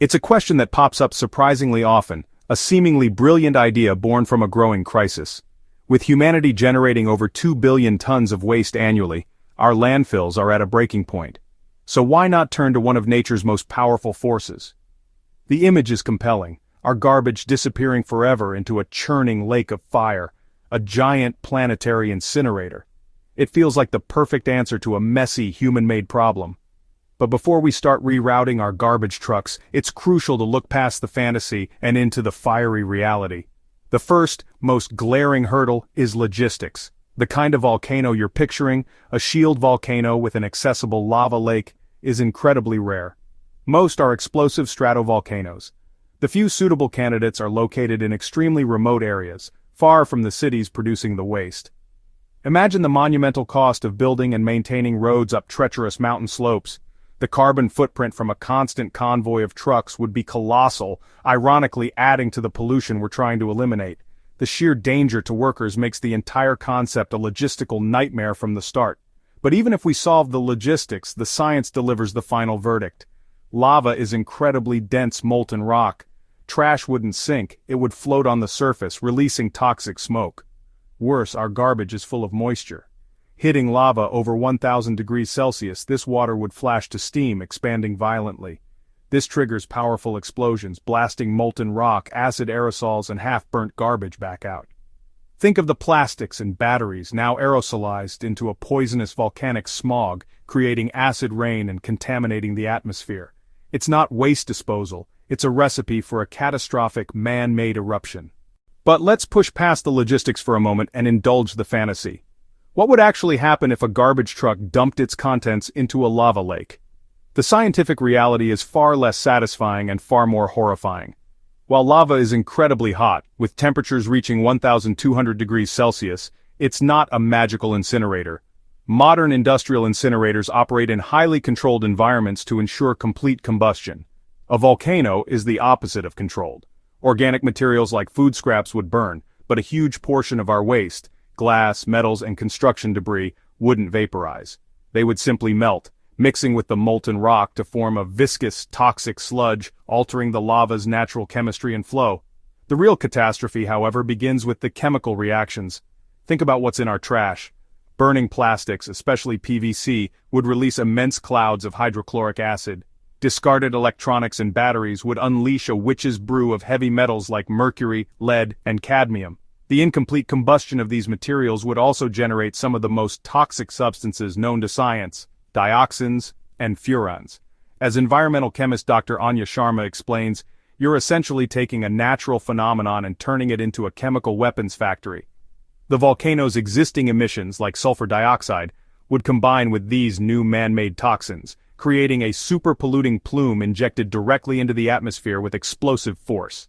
It's a question that pops up surprisingly often, a seemingly brilliant idea born from a growing crisis. With humanity generating over 2 billion tons of waste annually, our landfills are at a breaking point. So why not turn to one of nature's most powerful forces? The image is compelling, our garbage disappearing forever into a churning lake of fire, a giant planetary incinerator. It feels like the perfect answer to a messy, human-made problem. But before we start rerouting our garbage trucks, it's crucial to look past the fantasy and into the fiery reality. The first, most glaring hurdle is logistics. The kind of volcano you're picturing, a shield volcano with an accessible lava lake, is incredibly rare. Most are explosive stratovolcanoes. The few suitable candidates are located in extremely remote areas, far from the cities producing the waste. Imagine the monumental cost of building and maintaining roads up treacherous mountain slopes. The carbon footprint from a constant convoy of trucks would be colossal, ironically adding to the pollution we're trying to eliminate. The sheer danger to workers makes the entire concept a logistical nightmare from the start. But even if we solve the logistics, the science delivers the final verdict. Lava is incredibly dense molten rock. Trash wouldn't sink, it would float on the surface, releasing toxic smoke. Worse, our garbage is full of moisture. Hitting lava over 1,000 degrees Celsius, this water would flash to steam, expanding violently. This triggers powerful explosions, blasting molten rock, acid aerosols, and half-burnt garbage back out. Think of the plastics and batteries now aerosolized into a poisonous volcanic smog, creating acid rain and contaminating the atmosphere. It's not waste disposal, it's a recipe for a catastrophic man-made eruption. But let's push past the logistics for a moment and indulge the fantasy. What would actually happen if a garbage truck dumped its contents into a lava lake? The scientific reality is far less satisfying and far more horrifying. While lava is incredibly hot, with temperatures reaching 1,200 degrees Celsius, it's not a magical incinerator. Modern industrial incinerators operate in highly controlled environments to ensure complete combustion. A volcano is the opposite of controlled. Organic materials like food scraps would burn, but a huge portion of our waste, glass, metals, and construction debris, wouldn't vaporize. They would simply melt, mixing with the molten rock to form a viscous, toxic sludge, altering the lava's natural chemistry and flow. The real catastrophe, however, begins with the chemical reactions. Think about what's in our trash. Burning plastics, especially PVC, would release immense clouds of hydrochloric acid. Discarded electronics and batteries would unleash a witch's brew of heavy metals like mercury, lead, and cadmium. The incomplete combustion of these materials would also generate some of the most toxic substances known to science, dioxins and furans. As environmental chemist Dr. Anya Sharma explains, you're essentially taking a natural phenomenon and turning it into a chemical weapons factory. The volcano's existing emissions, like sulfur dioxide, would combine with these new man-made toxins, creating a super-polluting plume injected directly into the atmosphere with explosive force.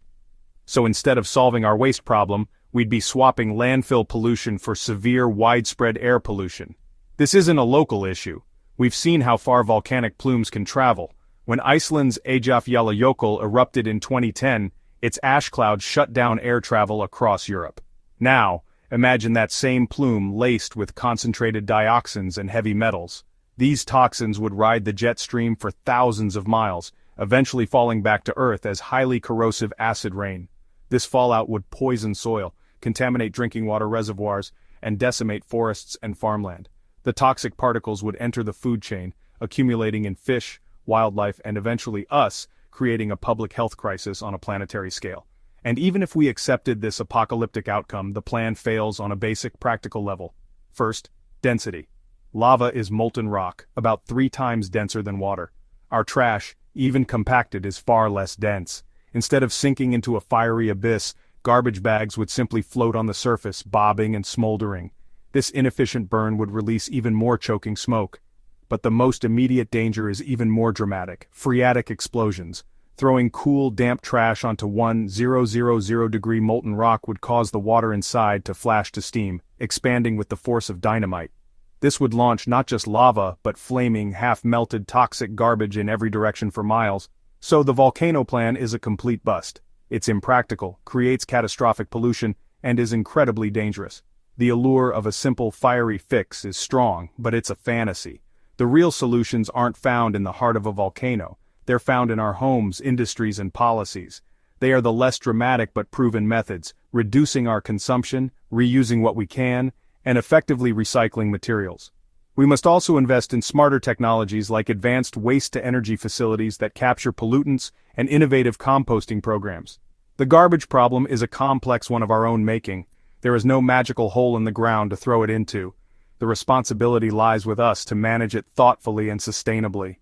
So instead of solving our waste problem, we'd be swapping landfill pollution for severe, widespread air pollution. This isn't a local issue. We've seen how far volcanic plumes can travel. When Iceland's Eyjafjallajökull erupted in 2010, its ash clouds shut down air travel across Europe. Now, imagine that same plume laced with concentrated dioxins and heavy metals. These toxins would ride the jet stream for thousands of miles, eventually falling back to Earth as highly corrosive acid rain. This fallout would poison soil, contaminate drinking water reservoirs, and decimate forests and farmland. The toxic particles would enter the food chain, accumulating in fish, wildlife, and eventually us, creating a public health crisis on a planetary scale. And even if we accepted this apocalyptic outcome, the plan fails on a basic practical level. First, density. Lava is molten rock, about 3 times denser than water. Our trash, even compacted, is far less dense. Instead of sinking into a fiery abyss, garbage bags would simply float on the surface, bobbing and smoldering. This inefficient burn would release even more choking smoke. But the most immediate danger is even more dramatic: phreatic explosions. Throwing cool, damp trash onto 1,000-degree molten rock would cause the water inside to flash to steam, expanding with the force of dynamite. This would launch not just lava, but flaming, half-melted toxic garbage in every direction for miles. So the volcano plan is a complete bust. It's impractical, creates catastrophic pollution, and is incredibly dangerous. The allure of a simple fiery fix is strong, but it's a fantasy. The real solutions aren't found in the heart of a volcano. They're found in our homes, industries, and policies. They are the less dramatic but proven methods, reducing our consumption, reusing what we can, and effectively recycling materials. We must also invest in smarter technologies like advanced waste-to-energy facilities that capture pollutants and innovative composting programs. The garbage problem is a complex one of our own making. There is no magical hole in the ground to throw it into. The responsibility lies with us to manage it thoughtfully and sustainably.